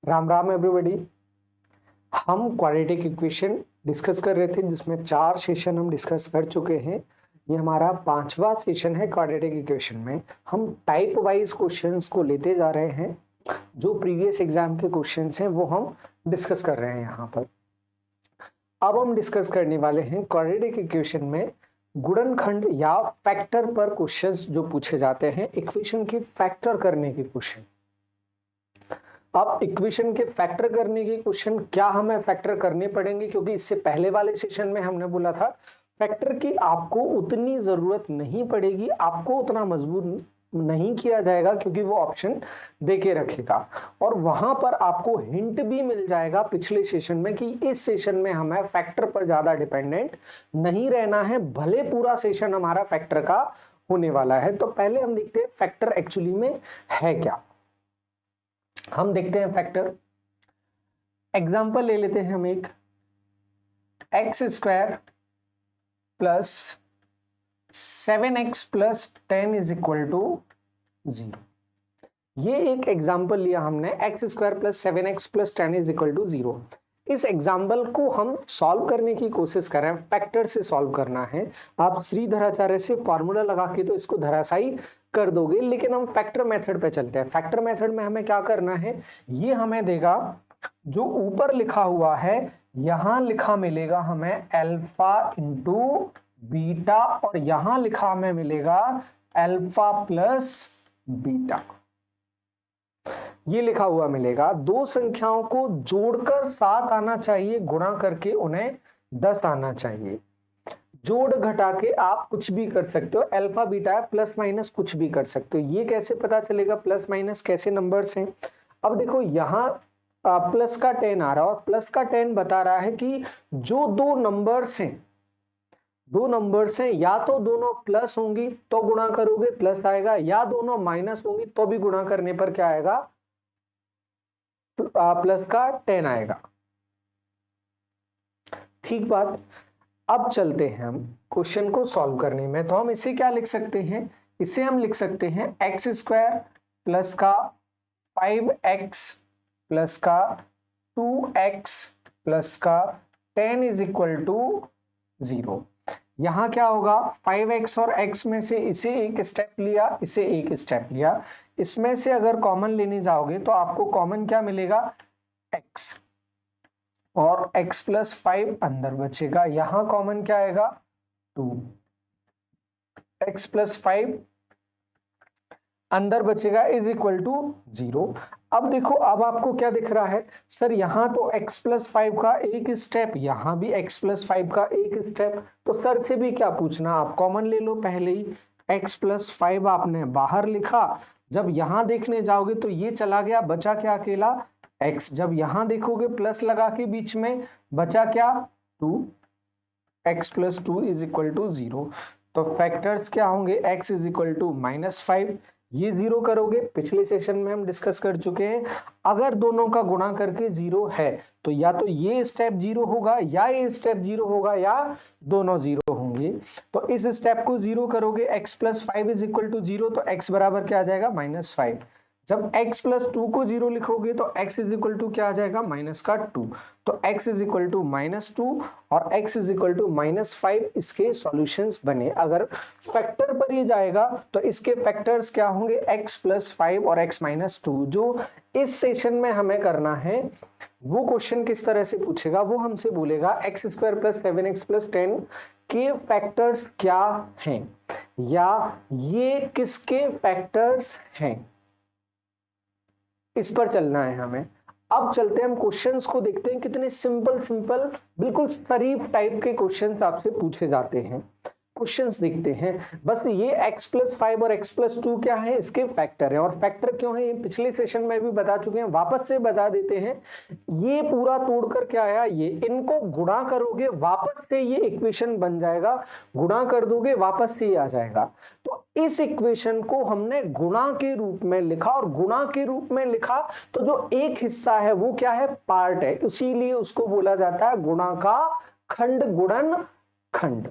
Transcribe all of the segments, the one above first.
Ram Ram everybody. हम quadratic equation discuss कर रहे थे जिसमें 4 सेशन हम डिस्कस कर चुके हैं। ये हमारा 5वां सेशन है। क्वाड्रेटिक इक्वेशन में हम टाइप वाइज क्वेश्चंस को लेते जा रहे हैं। जो प्रीवियस एग्जाम के क्वेश्चंस हैं वो हम डिस्कस कर रहे हैं यहाँ पर। अब हम डिस्कस करने वाले हैं क्वाड्रेटिक इक्वेशन में गुणनखंड या फैक्टर पर क्वेश्चंस जो पूछे जाते हैं। इक्वेशन के फैक्टर करने के क्वेश्चन। अब इक्वेशन के फैक्टर करने के क्वेश्चन क्या हमें फैक्टर करने पड़ेंगे, क्योंकि इससे पहले वाले सेशन में हमने बोला था फैक्टर की आपको उतनी जरूरत नहीं पड़ेगी, आपको उतना मजबूर नहीं किया जाएगा क्योंकि वो ऑप्शन देके रखेगा। और वहां पर आपको हिंट भी मिल जाएगा पिछले सेशन में कि इस सेशन में हमें फैक्टर पर ज्यादा डिपेंडेंट नहीं रहना है, भले पूरा सेशन हमारा फैक्टर का होने वाला है। तो पहले हम देखते हैं फैक्टर एक्चुअली में है क्या। हम देखते हैं फैक्टर। एग्जाम्पल ले लेते हैं हम एक x square plus 7x plus 10 is equal to 0। ये एक एग्जाम्पल लिया हमने, x square plus 7x plus 10 is equal to 0। इस एग्जाम्पल को हम सॉल्व करने की कोशिश कर रहे हैं, फैक्टर से सॉल्व करना है। आप श्रीधराचार्य से फॉर्मूला लगा के तो इसको धराशायी कर दोगे, लेकिन हम फैक्टर मेथड पे चलते हैं। फैक्टर मेथड में हमें क्या करना है, ये हमें देगा जो ऊपर लिखा हुआ है, यहां लिखा मिलेगा हमें अल्फा इंटू बीटा, और यहां लिखा हमें मिलेगा अल्फा प्लस बीटा। ये लिखा हुआ मिलेगा। दो संख्याओं को जोड़कर 7 आना चाहिए, गुणा करके उन्हें 10 आना चाहिए। जोड़ घटा के आप कुछ भी कर सकते हो, अल्फा बीटा प्लस माइनस कुछ भी कर सकते हो। ये कैसे पता चलेगा प्लस माइनस कैसे नंबर्स हैं। अब देखो यहाँ प्लस का 10 आ रहा है और प्लस का 10 बता रहा है कि जो दो नंबर्स हैं या तो दोनों प्लस होंगी तो गुणा करोगे प्लस आएगा, या दोनों माइनस होंगी तो भी गुणा करने पर क्या आएगा, प्लस का 10 आएगा। ठीक बात। अब चलते हैं हम क्वेश्चन को सॉल्व करने में। तो हम इसे क्या लिख सकते हैं, इसे हम लिख सकते हैं एक्स स्क्वायर प्लस का 5x प्लस का 2x प्लस का 10 इज इक्वल टू 0। यहां क्या होगा, 5x और x में से इसे एक स्टेप लिया, इसे एक स्टेप लिया। इसमें से अगर कॉमन लेने जाओगे तो आपको कॉमन क्या मिलेगा, x, और x प्लस 5 अंदर बचेगा। यहां कॉमन क्या आएगा, 2, x प्लस 5 अंदर बचेगा इज इक्वल टू 0। अब देखो, अब आपको क्या दिख रहा है, सर यहां तो x प्लस 5 का एक स्टेप, यहां भी x प्लस 5 का एक स्टेप। तो सर से भी क्या पूछना, आप कॉमन ले लो पहले ही। x प्लस 5 आपने बाहर लिखा, जब यहां देखने जाओगे तो ये चला गया, बचा क्या अकेला x। जब यहां देखोगे प्लस लगा के बीच में, बचा क्या 2, x plus 2 is equal to 0। तो फैक्टर्स क्या होंगे, x इज इक्वल टू -5, ये 0 करोगे। पिछले सेशन में हम डिस्कस कर चुके हैं, अगर दोनों का गुणा करके 0 है तो या तो ये स्टेप 0 होगा, या ये स्टेप 0 होगा, या दोनों 0 होंगे। तो इस स्टेप को 0 करोगे, x plus 5 is equal to 0, तो x बराबर क्या आ जाएगा, -5। जब x प्लस 2 को 0 लिखोगे तो x इज इक्वल टू क्या आ जाएगा, माइनस का 2। तो x इज इक्वल टू -2 और x इज इक्वल टू -5 इसके सॉल्यूशंस बने। अगर फैक्टर पर ये जाएगा तो इसके फैक्टर्स क्या होंगे, x प्लस 5 और x माइनस 2। जो इस सेशन में हमें करना है वो क्वेश्चन किस तरह से पूछेगा, वो हमसे बोलेगा x square plus 7x plus 10 के फैक्टर्स क्या हैं, या ये किसके फैक्टर्स हैं, इस पर चलना है हमें। अब चलते हैं हम क्वेश्चंस को देखते हैं, कितने सिंपल बिल्कुल शरीफ टाइप के क्वेश्चंस आपसे पूछे जाते हैं। क्वेश्चंस देखते हैं। बस ये x प्लस 5 और x प्लस 2 क्या है, इसके फैक्टर है। और फैक्टर क्यों है ये पिछले सेशन में भी बता चुके हैं, वापस से बता देते हैं। ये पूरा तोड़कर क्या आया, ये इनको गुणा करोगे वापस से ये इक्वेशन बन जाएगा, गुणा कर दोगे वापस से ये आ जाएगा। तो इस इक्वेशन को हमने गुणा के रूप में लिखा, और गुणा के रूप में लिखा तो जो एक हिस्सा है वो क्या है, पार्ट है, इसीलिए उसको बोला जाता है गुणा का खंड, गुणन खंड।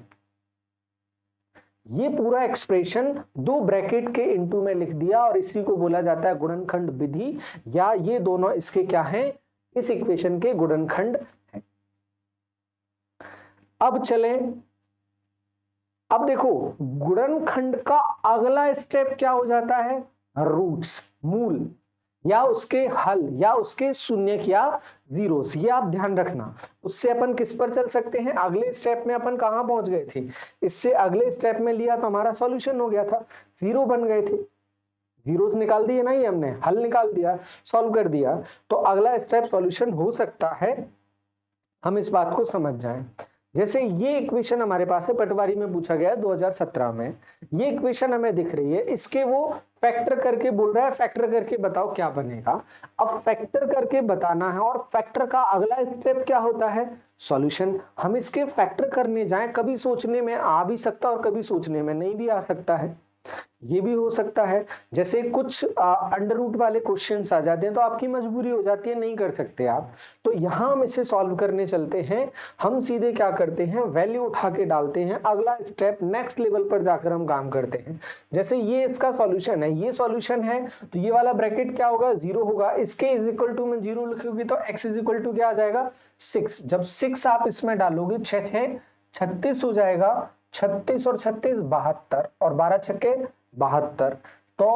ये पूरा एक्सप्रेशन दो ब्रैकेट के इनटू में लिख दिया और इसी को बोला जाता है गुणनखंड विधि, या ये दोनों इसके क्या हैं, इस इक्वेशन के गुणनखंड हैं। अब चले, अब देखो गुणनखंड का अगला स्टेप क्या हो जाता है, रूट्स, मूल, या उसके हल, या उसके शून्यक या जीरोस, ये आप ध्यान रखना। उससे अपन किस पर चल सकते हैं, अगले स्टेप में अपन कहां पहुंच गए थे, इससे अगले स्टेप में लिया तो हमारा सॉल्यूशन हो गया था, जीरो बन गए थे, जीरोस निकाल दिए ना, ये हमने हल निकाल दिया, सॉल्व कर दिया, तो अगला स्टेप सॉल्यूशन हो सकता है। हम इस बात को समझ जाएं, जैसे ये इक्वेशन हमारे पास है, पटवारी में पूछा गया है 2017 में, ये इक्वेशन हमें दिख रही है, इसके वो फैक्टर करके बोल रहा है, फैक्टर करके बताओ क्या बनेगा। अब फैक्टर करके बताना है और फैक्टर का अगला स्टेप क्या होता है, सॉल्यूशन। हम इसके फैक्टर करने जाएं, कभी सोचने में आ भी सकता और कभी सोचने में नहीं भी आ सकता है, ये भी हो सकता है। जैसे कुछ अंडर रूट वाले क्वेश्चंस आ जाते हैं तो आपकी मजबूरी हो जाती है, नहीं कर सकते आप, तो यहां हम इसे सॉल्व करने चलते हैं। हम सीधे क्या करते हैं, वैल्यू उठा के डालते हैं, अगला स्टेप नेक्स्ट लेवल पर जाकर हम काम करते हैं। जैसे ये इसका सॉल्यूशन है, ये सॉल्यूशन है, तो ये वाला ब्रैकेट क्या होगा, जीरो होगा, इसके इज इक्वल टू में जीरो लिखोगे तो x इज इक्वल टू क्या आ जाएगा, 6। जब 6 आप इसमें डालोगे, 6 6 36 हो जाएगा, 36 और 36 72, और 12 छक्के 72। तो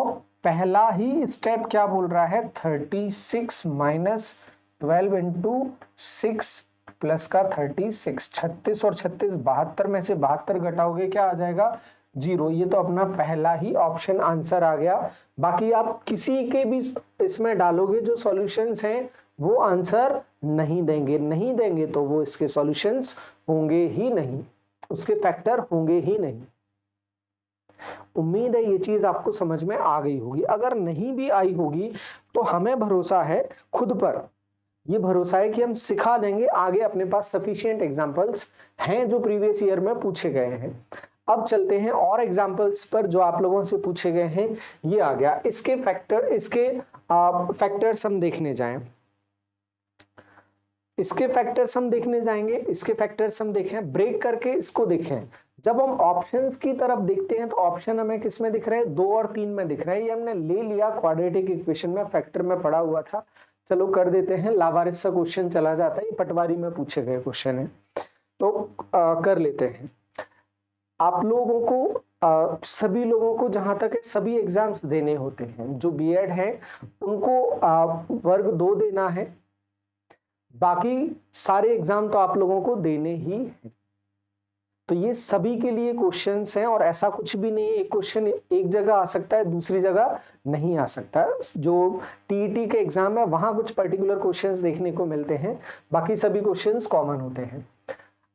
पहला ही स्टेप क्या बोल रहा है, 36 माइनस 12 इंटू 6 प्लस का 36, 36 और 36 72 में से 72 घटाओगे क्या आ जाएगा, जीरो। ये तो अपना पहला ही ऑप्शन आंसर आ गया। बाकी आप किसी के भी इसमें डालोगे जो सॉल्यूशंस हैं वो आंसर नहीं देंगे, नहीं देंगे तो वो इसके सॉल्यूशंस होंगे ही नहीं, उसके फैक्टर होंगे ही नहीं। उम्मीद है ये चीज आपको समझ में आ गई होगी। अगर नहीं भी आई होगी तो हमें भरोसा है खुद पर, ये भरोसा है कि हम सिखा देंगे आगे, अपने पास सफिशिएंट एग्जांपल्स हैं जो प्रीवियस ईयर में पूछे गए हैं। अब चलते हैं और एग्जांपल्स पर जो आप लोगों से पूछे गए हैं। ये आ गया, इसके फैक्टर्स हम देखने जाएं, इसके फैक्टर्स हम देखने जाएंगे, इसके फैक्टर्स हम देखें, ब्रेक करके इसको देखें। जब हम ऑप्शंस की तरफ देखते हैं तो ऑप्शन हमें किस में दिख रहे हैं, 2 और 3 में दिख रहे हैं। ये हमने ले लिया क्वाड्रेटिक इक्वेशन में, फैक्टर में पड़ा हुआ था, चलो कर देते हैं, लावारिस सा क्वेश्चन चला जाता है, ये पटवारी में पूछे गए क्वेश्चन है तो कर लेते हैं। आप लोगों को सभी लोगों को जहां तक है सभी एग्जाम्स देने होते हैं, जो बीएड है उनको वर्ग 2 देना है, बाकी सारे एग्जाम तो आप लोगों को देने ही हैं। तो ये सभी के लिए क्वेश्चंस हैं और ऐसा कुछ भी नहीं है एक क्वेश्चन एक जगह आ सकता है दूसरी जगह नहीं आ सकता। जो टीईटी के एग्जाम है वहां कुछ पर्टिकुलर क्वेश्चंस देखने को मिलते हैं, बाकी सभी क्वेश्चंस कॉमन होते हैं।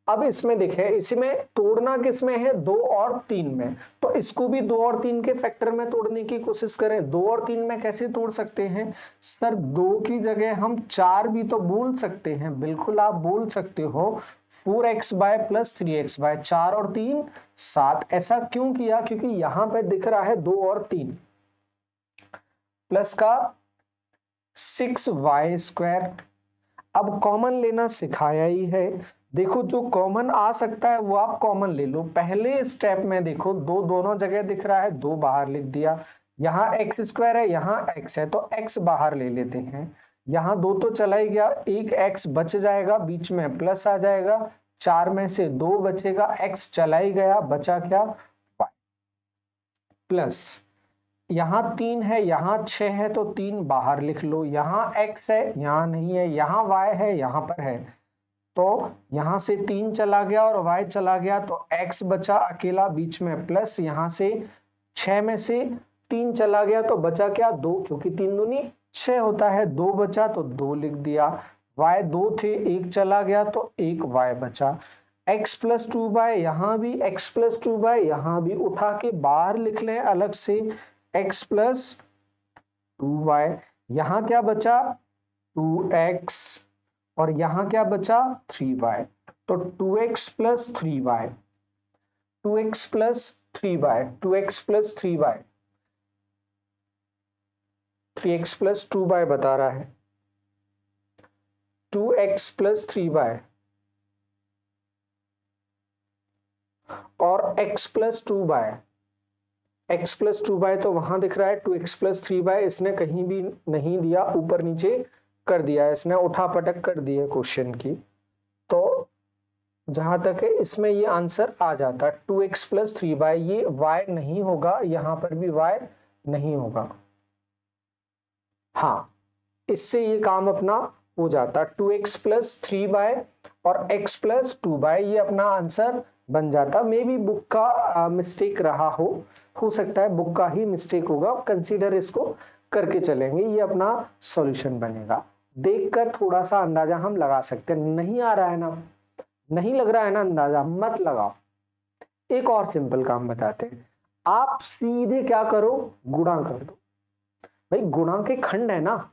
अब इसमें देखें, इसमें तोड़ना किसमें है, 2 और 3 में, तो इसको भी 2 और 3 के फैक्टर में तोड़ने की कोशिश करें। 2 और 3 में कैसे तोड़ सकते हैं सर, 2 की जगह हम 4 भी तो बोल सकते हैं, बिल्कुल आप बोल सकते हो, 4x bye plus 3x bye, 4 और 3 7। ऐसा क्यों किया, क्योंकि यहां पे दिख रहा है 2 और 3 प्लस का 6y स्क्वायर। अब कॉमन लेना सिखाया ही है, देखो जो कॉमन आ सकता है वो आप कॉमन ले लो। पहले स्टेप में देखो 2 दोनों जगह दिख रहा है, 2 बाहर लिख दिया, यहाँ x स्क्वायर है यहाँ x है तो x बाहर ले लेते हैं, यहाँ 2 तो चला ही गया, एक x बच जाएगा, बीच में प्लस आ जाएगा, 4 में से 2 बचेगा, x चला ही गया, बचा क्या y प्लस यहाँ 3 है यहाँ 6 है तो 3 बाहर लिख लो, यहाँ x है यहाँ नहीं है, यहाँ y है यहाँ पर है, तो यहां से 3 चला गया और y चला गया तो x बचा अकेला, बीच में प्लस, यहां से 6 में से 3 चला गया तो बचा क्या 2, क्योंकि 3 दूनी 6 होता है, 2 बचा तो 2 लिख दिया, y 2 थे 1 चला गया तो 1 y बचा, x प्लस 2y यहाँ भी, x प्लस 2y यहाँ भी, उठा के बाहर लिख लें अलग से, x प्लस 2y, यहाँ क्या बचा 2x और यहां क्या बचा 3y, तो 2x plus 3y, 2x plus 3y, 2x plus 3y, 3x plus 2y बता रहा है, 2x प्लस 3y, और x प्लस 2 x प्लस 2 तो वहां दिख रहा है 2x प्लस 3 इसने कहीं भी नहीं दिया, ऊपर नीचे कर दिया, इसने उठा पटक कर दी है क्वेश्चन की। तो जहां तक है इसमें ये आंसर आ जाता 2x प्लस 3 ये y नहीं होगा, यहां पर भी y नहीं होगा। हाँ, इससे ये काम अपना हो जाता 2x प्लस 3 और x प्लस 2 ये अपना आंसर बन जाता। मे बी बुक का मिस्टेक रहा हो सकता है बुक का ही मिस्टेक होगा, कंसीडर इसको करके चलेंगे, ये अपना सॉल्यूशन बनेगा। देखकर थोड़ा सा अंदाजा हम लगा सकते हैं। नहीं आ रहा है ना, नहीं लग रहा है ना अंदाजा, मत लगाओ। एक और सिंपल काम बताते हैं, आप सीधे क्या करो, गुणा कर दो। भाई गुणा के खंड है ना,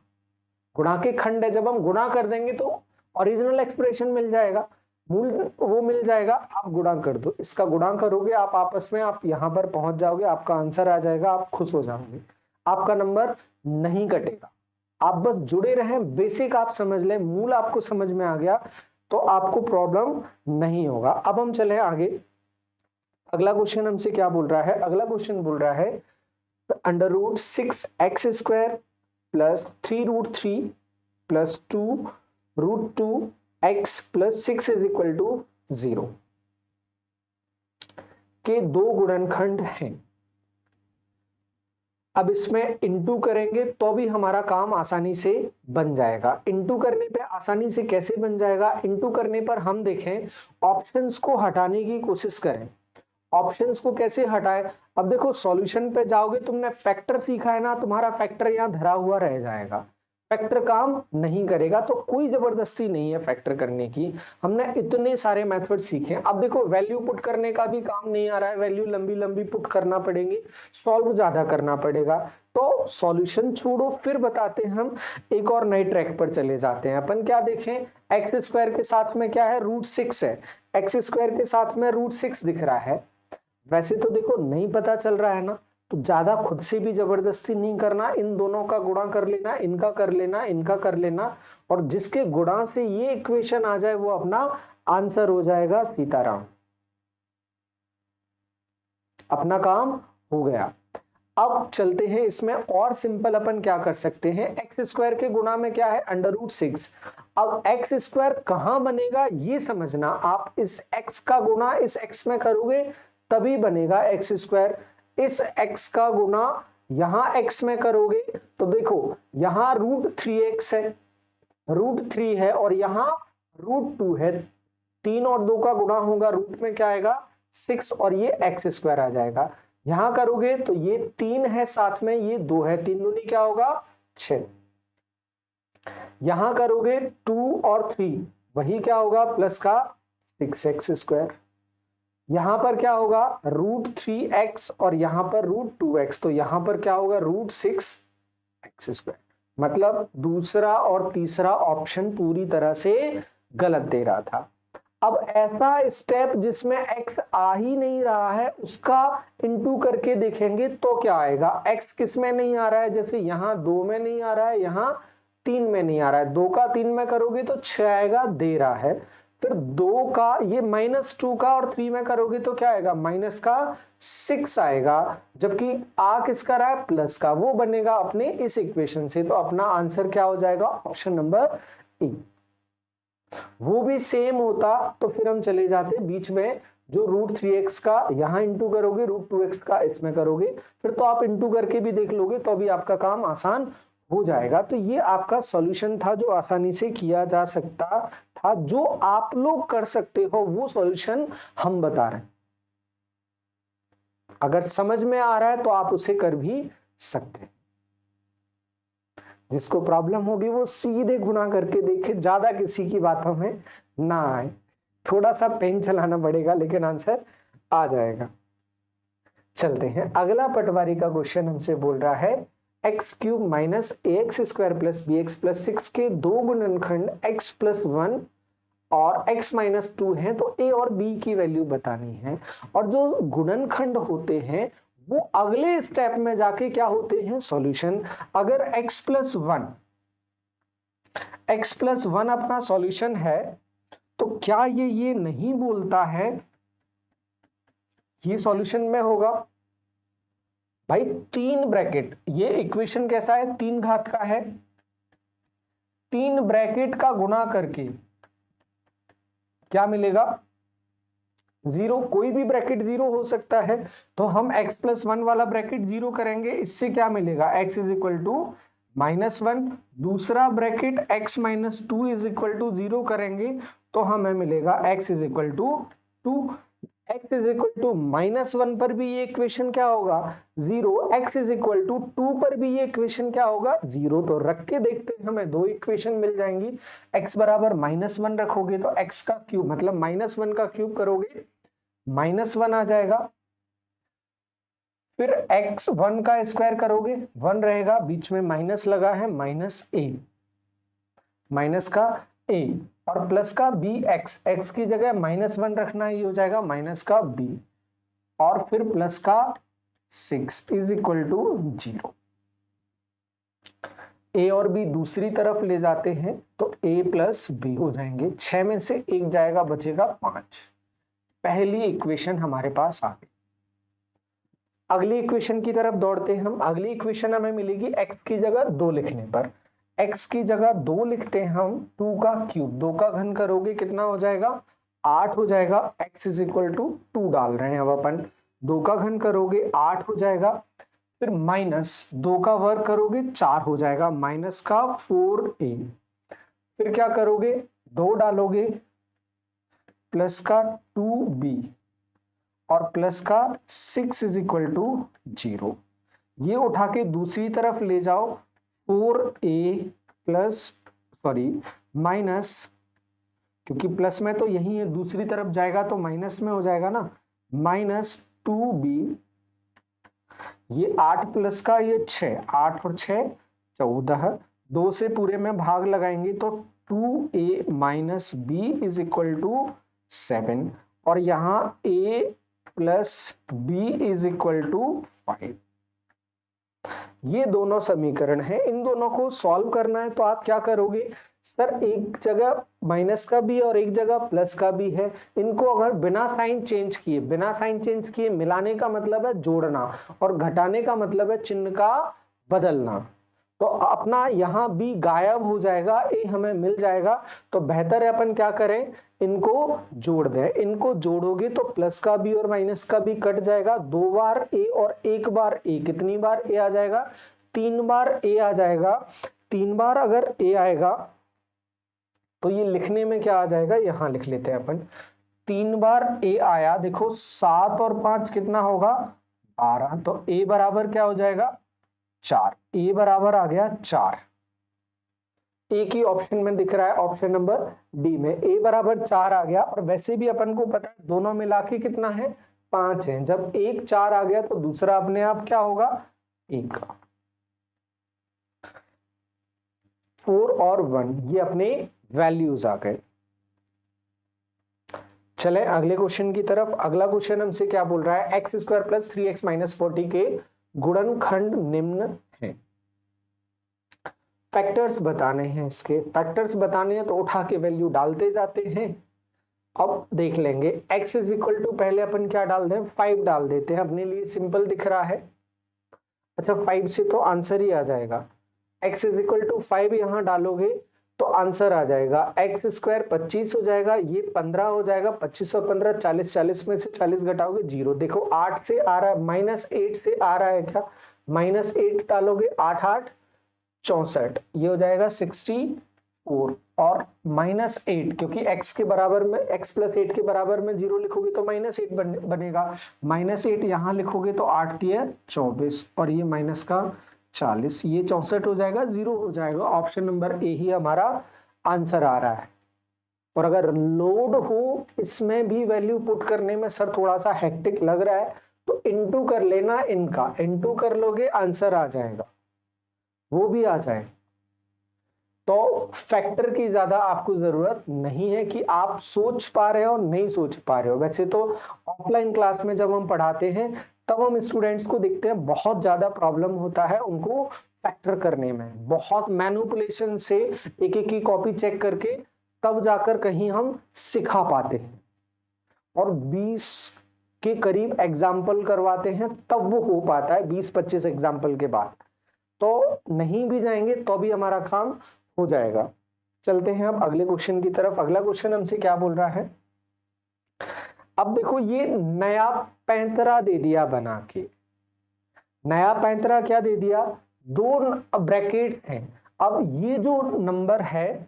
गुणा के खंड है, जब हम गुणा कर देंगे तो ओरिजिनल एक्सप्रेशन मिल जाएगा, मूल वो मिल जाएगा। आप गुणा कर दो, इसका गुणा करोगे आप आपस में, आप यहां पर पहुंच जाओगे, आपका आंसर आ जाएगा, आप खुश हो जाओगे, आपका नंबर नहीं कटेगा। आप बस जुड़े रहें, बेसिक आप समझ लें, मूल आपको समझ में आ गया तो आपको प्रॉब्लम नहीं होगा। अब हम चले आगे। अगला क्वेश्चन हमसे क्या बोल रहा है, अगला क्वेश्चन बोल रहा है √6x² plus 3√3 plus 2√2x plus 6 is equal to 0 के दो गुणनखंड हैं। अब इसमें इंटू करेंगे तो भी हमारा काम आसानी से बन जाएगा। इंटू करने पे आसानी से कैसे बन जाएगा, इंटू करने पर हम देखें ऑप्शंस को हटाने की कोशिश करें। ऑप्शंस को कैसे हटाएं, अब देखो सॉल्यूशन पे जाओगे, तुमने फैक्टर सीखा है ना, तुम्हारा फैक्टर यहाँ धरा हुआ रह जाएगा, फैक्टर काम नहीं करेगा। तो कोई जबरदस्ती नहीं है फैक्टर करने की, हमने इतने सारे मेथड सीखे। अब देखो वैल्यू पुट करने का भी काम नहीं आ रहा है, वैल्यू लंबी लंबी पुट करना पड़ेंगे, सॉल्व ज्यादा करना पड़ेगा। तो सॉल्यूशन छोड़ो, फिर बताते हैं हम एक और नए ट्रैक पर चले जाते हैं। अपन क्या देखें, x² के साथ में क्या है, √6 है, x² के साथ में √6 दिख रहा है। वैसे तो देखो नहीं पता चल रहा है ना, तो ज्यादा खुद से भी जबरदस्ती नहीं करना, इन दोनों का गुणा कर लेना, इनका कर लेना, इनका कर लेना, और जिसके गुणा से ये इक्वेशन आ जाए वो अपना आंसर हो जाएगा। सीताराम, अपना काम हो गया। अब चलते हैं इसमें और सिंपल, अपन क्या कर सकते हैं, x² के गुणा में क्या है, √6। अब x² कहां बनेगा ये समझना, आप इस x का गुणा इस x में करोगे तभी बनेगा x²। इस x का गुणा यहां x में करोगे तो देखो यहां √3x है, √3 है, और यहां √2 है, 3 और 2 का गुणा होगा, रूट में क्या आएगा 6, और ये x² आ जाएगा। यहां करोगे तो ये 3 है, साथ में ये 2 है, 3 दूनी क्या होगा 6। यहां करोगे 2 और 3, वही क्या होगा प्लस का 6x²। यहां पर क्या होगा √3x और यहां पर √2x, तो यहां पर क्या होगा √6x²। मतलब दूसरा और तीसरा ऑप्शन पूरी तरह से गलत दे रहा था। अब ऐसा स्टेप जिसमें x आ ही नहीं रहा है उसका इंटू करके देखेंगे तो क्या आएगा। x किस में नहीं आ रहा है, जैसे यहां 2 में नहीं आ रहा है, यहां 3 में नहीं आ रहा है, 2 का 3 में करोगे तो 6 आएगा, दे रहा है। फिर 2 का ये -2 का और 3 में करोगे तो क्या आएगा माइनस का 6 आएगा, जबकि आ किसका रहा है प्लस का, वो बनेगा अपने इस इक्वेशन से। तो अपना आंसर क्या हो जाएगा ऑप्शन नंबर ए। वो भी सेम होता तो फिर हम चले जाते बीच में, जो √3x का यहां इंटू करोगे, √2x का इसमें करोगे, फिर तो आप इंटू करके भी देख लोगे तो भी आपका काम आसान हो जाएगा। तो ये आपका सॉल्यूशन था जो आसानी से किया जा सकता था, जो आप लोग कर सकते हो वो सॉल्यूशन हम बता रहे हैं। अगर समझ में आ रहा है तो आप उसे कर भी सकते हैं। जिसको प्रॉब्लम होगी वो सीधे गुणा करके देखे, ज्यादा किसी की बातों में ना आए, थोड़ा सा पेन चलाना पड़ेगा लेकिन आंसर आ जाएगा। चलते हैं, अगला पटवारी का क्वेश्चन हमसे बोल रहा है x³ minus ax² plus bx plus 6 के दो गुणनखंड x प्लस 1 और x माइनस 2 है, तो a और b की वैल्यू बतानी है। और जो गुणनखंड होते हैं वो अगले स्टेप में जाके क्या होते हैं सॉल्यूशन। अगर x प्लस 1 अपना सॉल्यूशन है तो क्या ये नहीं बोलता है ये सॉल्यूशन में होगा भाई 3 ब्रैकेट, ये इक्वेशन कैसा है 3 घात का है, 3 ब्रैकेट का गुणा करके क्या मिलेगा 0, कोई भी ब्रैकेट 0 हो सकता है, तो हम x+1 वाला ब्रैकेट 0 करेंगे, इससे क्या मिलेगा x =-1, दूसरा ब्रैकेट x -2 0 करेंगे तो हमें मिलेगा x =2, x -1 पर भी ये इक्वेशन क्या होगा 0, x =2 पर भी ये इक्वेशन क्या होगा 0। तो रख के देखते हैं, हमें 2 इक्वेशन मिल जाएंगी। x बराबर -1 रखोगे तो x का क्यूब मतलब -1 का क्यूब करोगे -1 आ जाएगा, फिर x1 का स्क्वायर करोगे 1 रहेगा, बीच में माइनस लगा है -a, माइनस का a और प्लस का b, x की जगह -1 रखना, ये हो जाएगा माइनस का b और फिर प्लस का 6 =0। a और b दूसरी तरफ ले जाते हैं तो a + b हो जाएंगे, 6 में से 1 जाएगा, बचेगा 5। पहली इक्वेशन हमारे पास आ गई। अगली इक्वेशन की तरफ दौड़ते हैं हम। अगली इक्वेशन हमें मिलेगी x की जगह 2 लिखने पर, x की जगह 2 लिखते हैं हम 2 का क्यूब, 2 का घन करोगे कितना हो जाएगा 8 हो जाएगा, x = 2 डाल रहे हैं अब अपन, 2 का घन करोगे 8 हो जाएगा, फिर माइनस 2 का वर्ग करोगे 4 हो जाएगा, माइनस का 4a, फिर क्या करोगे 2 डालोगे प्लस का 2b और प्लस का 6 = 0। ये उठा के दूसरी तरफ ले जाओ, 4a माइनस, क्योंकि प्लस में तो यही है, दूसरी तरफ जाएगा तो माइनस में हो जाएगा ना, -2b, ये 8 प्लस का ये 6, 8 और 6 14, 2 से पूरे में भाग लगाएंगे तो 2a - b = 7 और यहाँ a + b = 5। ये दोनों समीकरण है, इन दोनों को सॉल्व करना है तो आप क्या करोगे सर, एक जगह माइनस का भी और एक जगह प्लस का भी है, इनको अगर बिना साइन चेंज किए मिलाने का मतलब है जोड़ना और घटाने का मतलब है चिन्ह का बदलना, तो अपना यहाँ भी गायब हो जाएगा, ए हमें मिल जाएगा। तो बेहतर है अपन क्या करें, इनको जोड़ दें। इनको जोड़ोगे तो प्लस का भी और माइनस का भी कट जाएगा, 2 बार ए और 1 बार ए, कितनी बार ए आ जाएगा 3 बार ए आ जाएगा। 3 बार अगर ए आएगा तो ये लिखने में क्या आ जाएगा, यहाँ लिख लेते हैं अपन, 3 बार ए आया, देखो 7 और 5 कितना होगा 12, तो ए बराबर क्या हो जाएगा 4, ए बराबर आ गया 4। एक ही ऑप्शन में दिख रहा है, ऑप्शन नंबर डी में ए बराबर 4 आ गया। और वैसे भी अपन को पता है दोनों मिला के कितना है 5 है, जब एक 4 आ गया तो दूसरा अपने आप क्या होगा 1। 4 और 1 ये अपने वैल्यूज आ गए। चले अगले क्वेश्चन की तरफ। अगला क्वेश्चन हमसे क्या बोल रहा है, x² + 3x - 40 के गुणनखंड निम्न है। फैक्टर्स बताने हैं, इसके फैक्टर्स बताने हैं तो उठा के वैल्यू डालते जाते हैं। अब देख लेंगे x = पहले अपन क्या डाल दें 5 डाल देते हैं, अपने लिए सिंपल दिख रहा है। अच्छा 5 से तो आंसर ही आ जाएगा, x = 5 यहाँ डालोगे तो आंसर आ जाएगा x² 25 हो जाएगा, ये 15 हो जाएगा, 25 और 15 40, 40 में से 40 घटाओगे 0। देखो 8 से आ रहा है, -8 से आ रहा है क्या, -8 डालोगे 8 8 64, ये हो जाएगा 64 और -8, क्योंकि x के बराबर में x + 8 के बराबर में 0 लिखोगे तो -8 बनेगा, -8 यहाँ लिखोगे तो 8 × 24 और ये माइनस का 40, ये 64 हो जाएगा, 0 हो जाएगा। ऑप्शन नंबर ए ही हमारा आंसर आ रहा है। और अगर लोड हो इसमें भी वैल्यू पुट करने में सर थोड़ा सा हेक्टिक लग रहा है तो इनटू कर लेना, इनका इनटू कर लोगे आंसर आ जाएगा, वो भी आ जाए। तो फैक्टर की ज्यादा आपको जरूरत नहीं है कि आप सोच पा रहे हो नहीं सोच पा रहे हो। वैसे तो ऑफलाइन क्लास में जब हम पढ़ाते हैं तब हम स्टूडेंट्स को देखते हैं बहुत ज्यादा प्रॉब्लम होता है उनको फैक्टर करने में, बहुत मैनिपुलेशन से एक एक की कॉपी चेक करके तब जाकर कहीं हम सिखा पाते हैं। और 20 के करीब एग्जाम्पल करवाते हैं तब वो हो पाता है, 20-25 एग्जाम्पल के बाद। तो नहीं भी जाएंगे तो भी हमारा काम हो जाएगा। चलते हैं अब अगले क्वेश्चन की तरफ। अगला क्वेश्चन हमसे क्या बोल रहा है, अब देखो ये नया पैंतरा दे दिया बना के, नया पैंतरा क्या दे दिया, 2 ब्रैकेट्स हैं। अब ये जो नंबर है,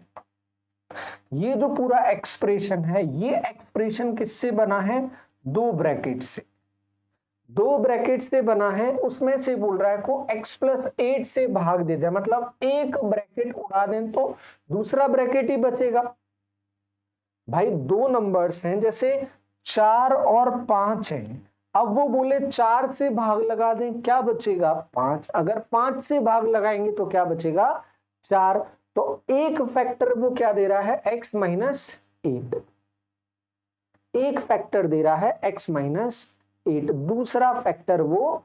ये जो पूरा एक्सप्रेशन है, ये एक्सप्रेशन किससे बना है, 2 ब्रैकेट से, 2 ब्रैकेट से बना है। उसमें से बोल रहा है को x+8 से भाग दे दे, मतलब एक ब्रैकेट उड़ा दें तो दूसरा ब्रैकेट ही बचेगा। भाई 2 नंबर्स हैं, जैसे 4 और 5 हैं, अब वो बोले 4 से भाग लगा दें, क्या बचेगा 5, अगर 5 से भाग लगाएंगे तो क्या बचेगा 4। तो एक फैक्टर वो क्या दे रहा है, x-8, एक फैक्टर दे रहा है x-8, दूसरा फैक्टर वो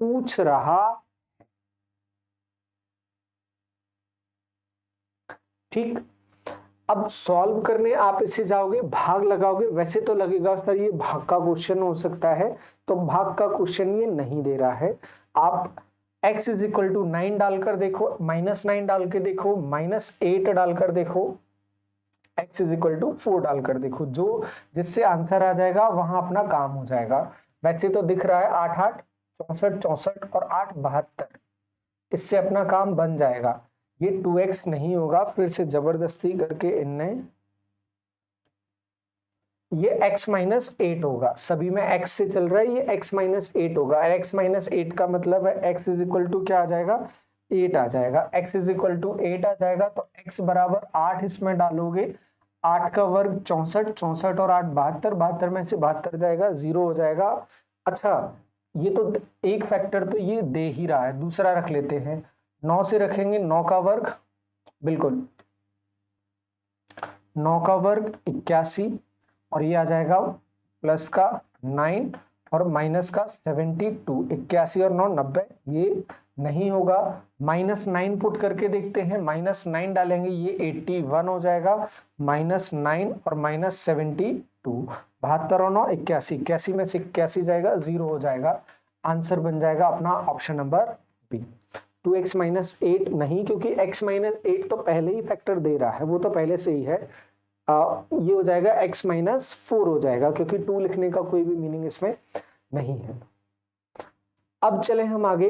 पूछ रहा है। ठीक, अब सॉल्व करने आप इसे जाओगे, भाग लगाओगे, वैसे तो लगेगा सर ये भाग का क्वेश्चन हो सकता है, तो भाग का क्वेश्चन ये नहीं दे रहा है। आप x = 9 डालकर देखो, -9 डाल के देखो, -8 डालकर देखो, x = 4 डालकर देखो, जो जिससे आंसर आ जाएगा वहां अपना काम हो जाएगा। वैसे तो दिख रहा है 8 8 64 64 और 8 72, इससे अपना काम बन जाएगा। ये 2x नहीं होगा, फिर से जबरदस्ती करके इनने ये x-8 होगा, सभी में x से चल रहा है, ये x-8 होगा। x-8 का मतलब है x = क्या आ जाएगा, 8 आ जाएगा। x = 8 आ जाएगा तो x बराबर 8 इसमें डालोगे, 8 का वर्ग 64, 64 और 8 72, 72 में से 72 जाएगा, 0 हो जाएगा। अच्छा, ये तो एक फैक्टर तो ये दे ही रहा है, दूसरा रख लेते हैं, 9 से रखेंगे, 9 का वर्ग, बिल्कुल 9 का वर्ग 81, और ये आ जाएगा प्लस का 9 और माइनस का 72, 81 और 9 90, ये नहीं होगा। -9 पुट करके देखते हैं, -9 डालेंगे, ये 81 हो जाएगा, -9 और -72, 72 और 9 81, 81 में से 81 जाएगा, 0 हो जाएगा। आंसर बन जाएगा अपना ऑप्शन नंबर बी। 2x-8 नहीं, क्योंकि x-8 तो पहले ही फैक्टर दे रहा है, वो तो पहले से ही है। ये हो जाएगा x-4 हो जाएगा, क्योंकि 2 लिखने का कोई भी मीनिंग इसमें नहीं है। अब चले हम आगे,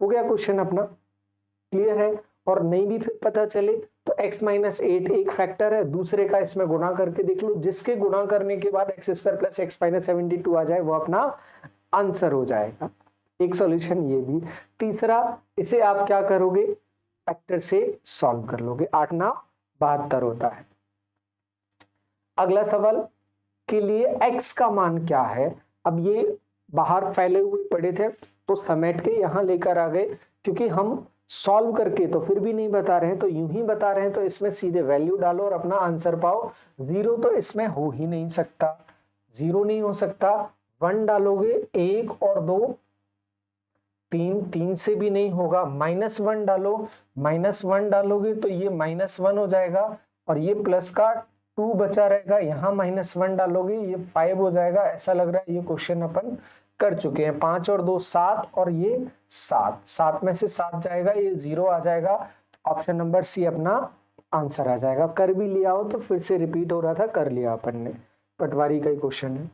हो गया क्वेश्चन अपना, क्लियर है। और नहीं भी फिर पता चले तो x-8 एक फैक्टर है, दूसरे का इसमें गुणा करके देख लो, जिसके गुणा करने के बाद x² + x-72 आ जाए वो अपना आंसर हो जाएगा। एक सॉल्यूशन ये भी। तीसरा, इसे आप क्या करोगे, फैक्टर से सॉल्व कर लोगे, 8 9 72 होता है। अगला सवाल के लिए x का मान क्या है, अब ये बाहर फैले हुए पड़े थे तो समेट के यहां लेकर आ गए, क्योंकि हम सॉल्व करके तो फिर भी नहीं बता रहे हैं, तो यूं ही बता रहे हैं, तो इसमें सीधे वैल्यू डालो और अपना आंसर पाओ। 0 तो इसमें हो ही नहीं सकता, 0 नहीं हो सकता। 1 डालोगे, 1 और 2 3, 3 से भी नहीं होगा। -1 डालो, -1 डालोगे तो ये -1 हो जाएगा, और ये प्लस का 2 बचा रहेगा, यहाँ -1 डालोगे ये 5 हो जाएगा। ऐसा लग रहा है ये क्वेश्चन अपन कर चुके हैं। 5 और 2 7, और ये 7, 7 में से 7 जाएगा, ये 0 आ जाएगा। ऑप्शन नंबर सी अपना आंसर आ जाएगा। कर भी लिया हो तो फिर से रिपीट हो रहा था, कर लिया अपन ने, पटवारी का ही क्वेश्चन है।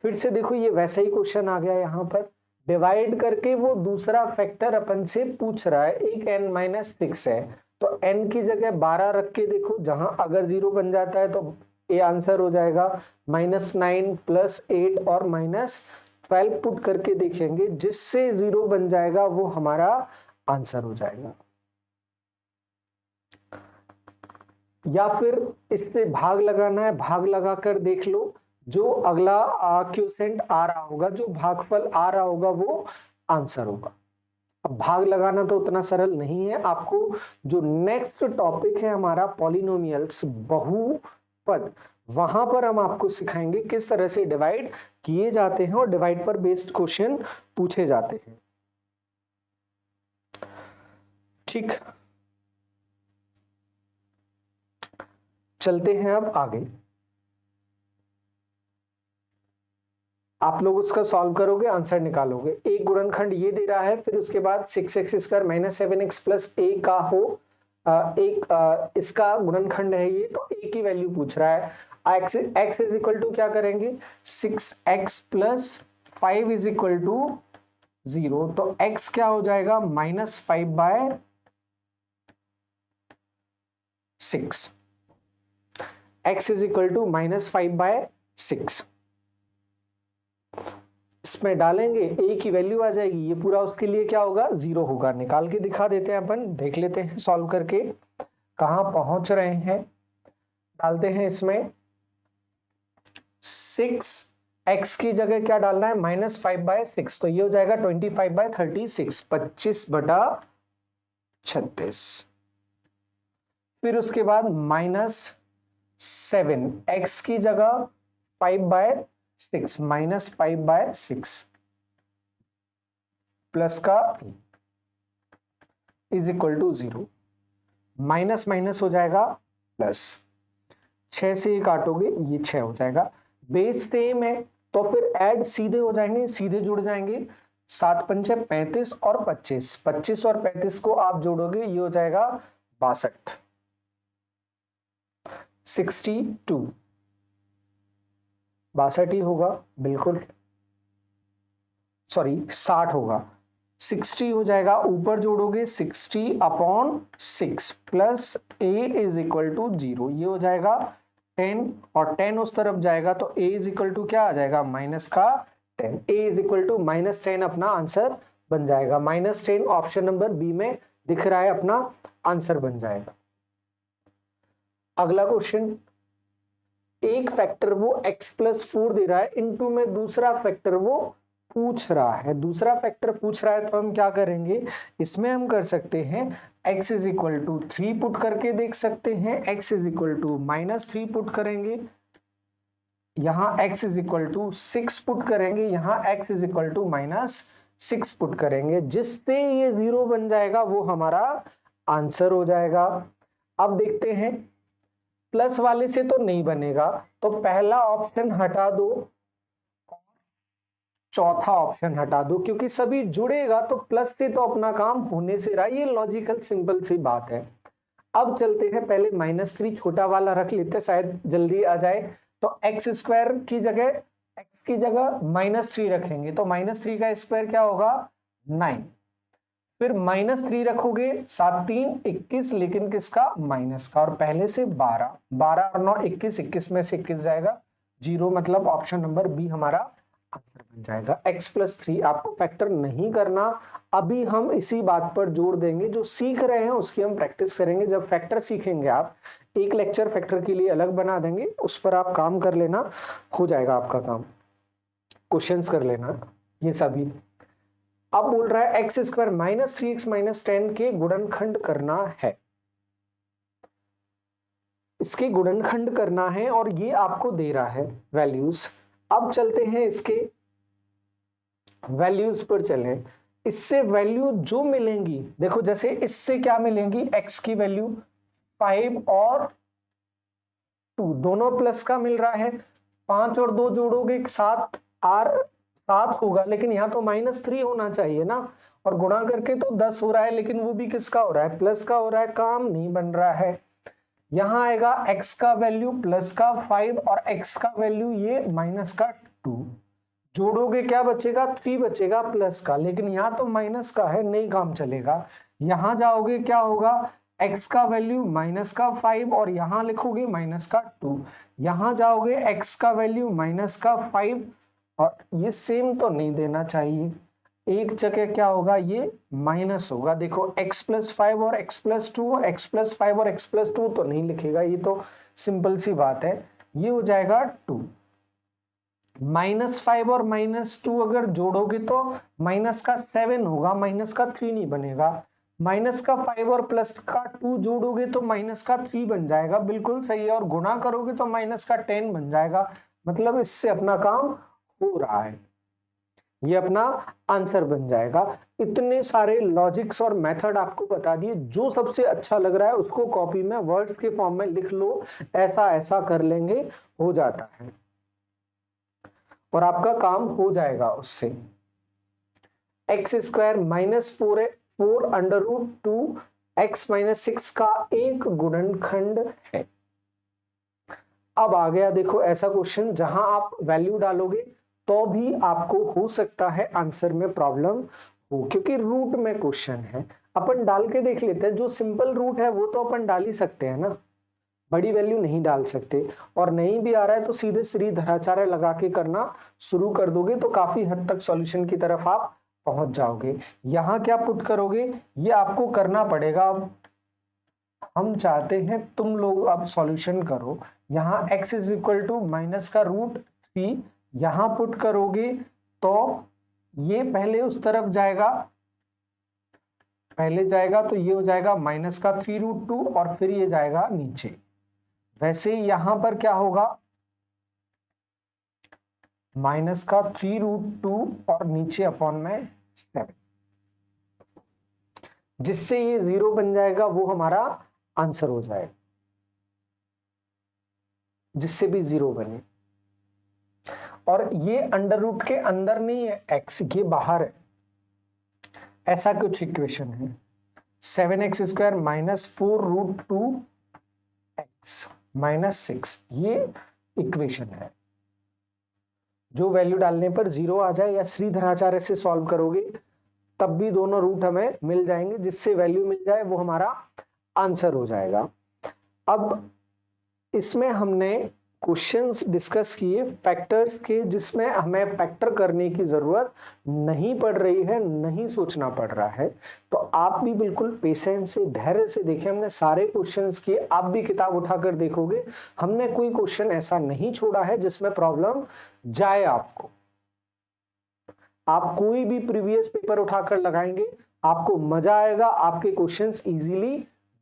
फिर से देखो ये वैसा ही क्वेश्चन आ गया, यहाँ पर डिवाइड करके वो दूसरा फैक्टर अपन से पूछ रहा है, एक n-6 है, तो n की जगह 12 रख के देखो, जहां अगर 0 बन जाता है तो ये आंसर हो जाएगा। -9 + 8 और -12 पुट करके देखेंगे, जिससे 0 बन जाएगा वो हमारा आंसर हो जाएगा। या फिर इससे भाग लगाना है, भाग लगाकर देख लो, जो अगला क्वोशिएंट आ रहा होगा, जो भागफल आ रहा होगा वो आंसर होगा। अब भाग लगाना तो उतना सरल नहीं है, आपको जो नेक्स्ट टॉपिक है हमारा पॉलिनोमियल्स, बहुपद, वहां पर हम आपको सिखाएंगे किस तरह से डिवाइड किए जाते हैं और डिवाइड पर बेस्ड क्वेश्चन पूछे जाते हैं। ठीक, चलते हैं अब आगे। आप लोग उसका सॉल्व करोगे, आंसर निकालोगे। एक गुणनखंड ये दे रहा है, फिर उसके बाद 6x² minus 7x plus a का हो इसका गुणनखंड है ये, तो a की वैल्यू पूछ रहा है। x इज इक्वल टू क्या करेंगे, 6x plus 5 is equal to 0, तो x क्या हो जाएगा, -5/6। x is equal to -5/6। इसमें डालेंगे a की वैल्यू आ जाएगी, ये पूरा उसके लिए क्या होगा, 0 होगा। निकाल के दिखा देते हैं अपन, देख लेते हैं सॉल्व करके कहां पहुंच रहे हैं। डालते हैं इसमें 6x की जगह क्या डालना है, -5/6, तो ये हो जाएगा 25/36, 25/36। फिर उसके बाद -7x की जगह 5/6, -5/6 प्लस का is equal to 0, minus minus हो जाएगा प्लस, 6 से ये काटोगे ये 6 हो जाएगा। बेस सेम है तो फिर ऐड सीधे हो जाएंगे, सीधे जुड़ जाएंगे। 7 पंचे 35 और 25, 25 और 35 को आप जोड़ोगे ये हो जाएगा 62, 62 62 ही होगा बिल्कुल, सॉरी 60 होगा, 60 हो जाएगा। ऊपर जोड़ोगे 60/6 plus a is equal to 0, ये हो जाएगा 10 और 10 उस तरफ जाएगा तो a इज इक्वल टू क्या आ जाएगा, -10। a इज इक्वल टू -10 अपना आंसर बन जाएगा। -10 ऑप्शन नंबर बी में दिख रहा है, अपना आंसर बन जाएगा। अगला क्वेश्चन, एक फैक्टर वो x प्लस 4 दे रहा है, इनटू में दूसरा फैक्टर वो पूछ रहा है। दूसरा फैक्टर पूछ रहा है तो हम क्या करेंगे, इसमें हम कर सकते हैं x is equal to 3 put करके देख सकते हैं, x is equal to -3 put करेंगे, यहाँ x is equal to 6 put करेंगे, यहाँ x is equal to -6 put करेंगे, जिससे ये 0 बन जाएगा, वो हमारा आंसर हो जाएगा। अब देखते हैं, प्लस वाले से तो नहीं बनेगा, तो पहला ऑप्शन हटा दो, चौथा ऑप्शन हटा दो, क्योंकि सभी जुड़ेगा तो प्लस से तो अपना काम होने से रहा। ये लॉजिकल सिंपल सी बात है। अब चलते हैं, पहले -3 छोटा वाला रख लेते, शायद जल्दी आ जाए। तो x² की जगह x की जगह -3 रखेंगे, तो -3 का स्क्वायर क्या होगा, 9। फिर -3 रखोगे, 7 3 21, लेकिन किसका, माइनस का, और पहले से 12 12 और 9 21, 21 में से 21 जाएगा 0, मतलब ऑप्शन नंबर बी हमारा आंसर बन जाएगा। x+3 आपको फैक्टर नहीं करना, अभी हम इसी बात पर जोर देंगे, जो सीख रहे हैं उसकी हम प्रैक्टिस करेंगे। जब फैक्टर सीखेंगे आप, एक लेक्चर फैक्टर के लिए अलग बना देंगे, उस पर आप काम कर लेना, हो जाएगा आपका काम, क्वेश्चंस कर लेना ये सभी। अब बोल रहा है x² -3x - 10 के गुणनखंड करना है, इसके गुणनखंड करना है, और ये आपको दे रहा है वैल्यूज। अब चलते हैं इसके वैल्यूज पर चलें, इससे वैल्यू जो मिलेंगी, देखो जैसे इससे क्या मिलेंगी, x की वैल्यू 5 और 2 दोनों प्लस का मिल रहा है, 5 और 2 जोड़ोगे 7 7 होगा, लेकिन यहाँ तो -3 होना चाहिए ना, और गुणा करके तो 10 हो रहा है, लेकिन वो भी किसका हो रहा है, प्लस का हो रहा है, काम नहीं बन रहा है। यहाँ आएगा x का वैल्यू प्लस का 5 और x का वैल्यू ये -2, जोड़ोगे क्या बचेगा, 3 बचेगा प्लस का, लेकिन यहाँ तो माइनस का है, नहीं काम चलेगा। यहाँ जाओगे क्या होगा, x का वैल्यू -5 और यहाँ लिखोगे -2, यहाँ जाओगे x का वैल्यू -5, और ये सेम तो नहीं देना चाहिए, एक जगह क्या होगा, ये माइनस होगा। देखो x+5 और x+2, x+5 और x+2 तो नहीं लिखेगा, ये तो सिंपल सी बात है, ये हो जाएगा 2। -5 और -2 अगर जोड़ोगे तो -7 होगा, -3 नहीं बनेगा। -5 और +2 जोड़ोगे तो -3 बन जाएगा, बिल्कुल सही है, और गुणा करोगे तो -10 बन जाएगा, मतलब इससे अपना काम हो रहा है, ये अपना आंसर बन जाएगा। इतने सारे लॉजिक्स और मेथड आपको बता दिए, जो सबसे अच्छा लग रहा है उसको कॉपी में वर्ड्स के फॉर्म में लिख लो, ऐसा ऐसा कर लेंगे, हो जाता है। और आपका काम हो जाएगा उससे। X square minus 4 under root 2 x minus 6 का एक गुणनखंड है। अब आ गया देखो ऐसा क्वेश्चन जहां आप वैल्यू डालोगे तो भी आपको हो सकता है आंसर में प्रॉब्लम हो, क्योंकि रूट में क्वेश्चन है। अपन डाल के देख लेते हैं, जो सिंपल रूट है वो तो अपन डाल ही सकते हैं ना, बड़ी वैल्यू नहीं डाल सकते। और नहीं भी आ रहा है तो सीधे श्रीधराचार्य लगा के करना शुरू कर दोगे तो काफी हद तक सॉल्यूशन की तरफ आप पहुंच जाओगे। यहां क्या पुट करोगे ये आपको करना पड़ेगा। अब हम चाहते हैं तुम लोग अब सॉल्यूशन करो। यहाँ x is equal to minus का रूट 3 यहां पुट करोगे तो ये पहले उस तरफ जाएगा, पहले जाएगा तो ये हो जाएगा माइनस का 3√2 और फिर ये जाएगा नीचे। वैसे यहां पर क्या होगा, माइनस का 3√2 और नीचे अपॉन में 7, जिससे ये 0 बन जाएगा, वो हमारा आंसर हो जाएगा, जिससे भी 0 बने। और ये अंडर रूट के अंदर नहीं है x, ये बाहर है, ऐसा कुछ इक्वेशन है। 7x square minus 4√2 x minus 6 ये इक्वेशन है। जो वैल्यू डालने पर 0 आ जाए या श्रीधराचार्य से सॉल्व करोगे तब भी दोनों रूट हमें मिल जाएंगे, जिससे वैल्यू मिल जाए वो हमारा आंसर हो जाएगा। अब इसमें हमने क्वेश्चंस डिस्कस किए फैक्टर्स के, जिसमें हमें फैक्टर करने की जरूरत नहीं पड़ रही है, नहीं सोचना पड़ रहा है। तो आप भी बिल्कुल पेशेंस से, धैर्य से देखें। हमने सारे क्वेश्चंस किए, आप भी किताब उठाकर देखोगे, हमने कोई क्वेश्चन ऐसा नहीं छोड़ा है जिसमें प्रॉब्लम जाए आपको। आप कोई भी प्रीवियस पेपर उठाकर लगाएंगे, आपको मजा आएगा, आपके क्वेश्चंस इजीली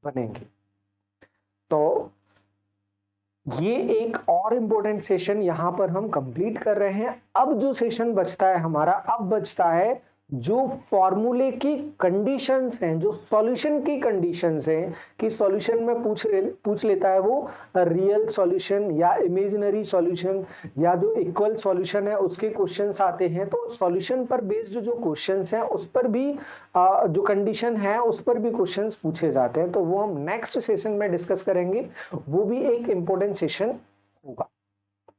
बनेंगे। तो ये एक और इम्पोर्टेंट सेशन यहां पर हम कंप्लीट कर रहे हैं। अब जो सेशन बचता है हमारा, अब बचता है जो फॉर्मूले की कंडीशंस हैं, जो सॉल्यूशन की कंडीशंस हैं, कि सॉल्यूशन में पूछ लेता है वो रियल सॉल्यूशन या इमेजिनरी सॉल्यूशन या जो इक्वल सॉल्यूशन है उसके क्वेश्चंस आते हैं। तो सॉल्यूशन पर बेस्ड जो क्वेश्चंस हैं उस पर भी जो कंडीशन है उस पर भी क्वेश्चंस पूछे जाते हैं। तो वो हम नेक्स्ट सेशन में डिस्कस करेंगे, वो भी एक इम्पोर्टेंट सेशन होगा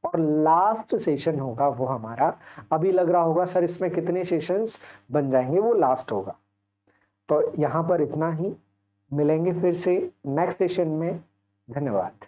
और लास्ट सेशन होगा वो हमारा। अभी लग रहा होगा सर इसमें कितने सेशंस बन जाएंगे, वो लास्ट होगा। तो यहाँ पर इतना ही, मिलेंगे फिर से नेक्स्ट सेशन में। धन्यवाद।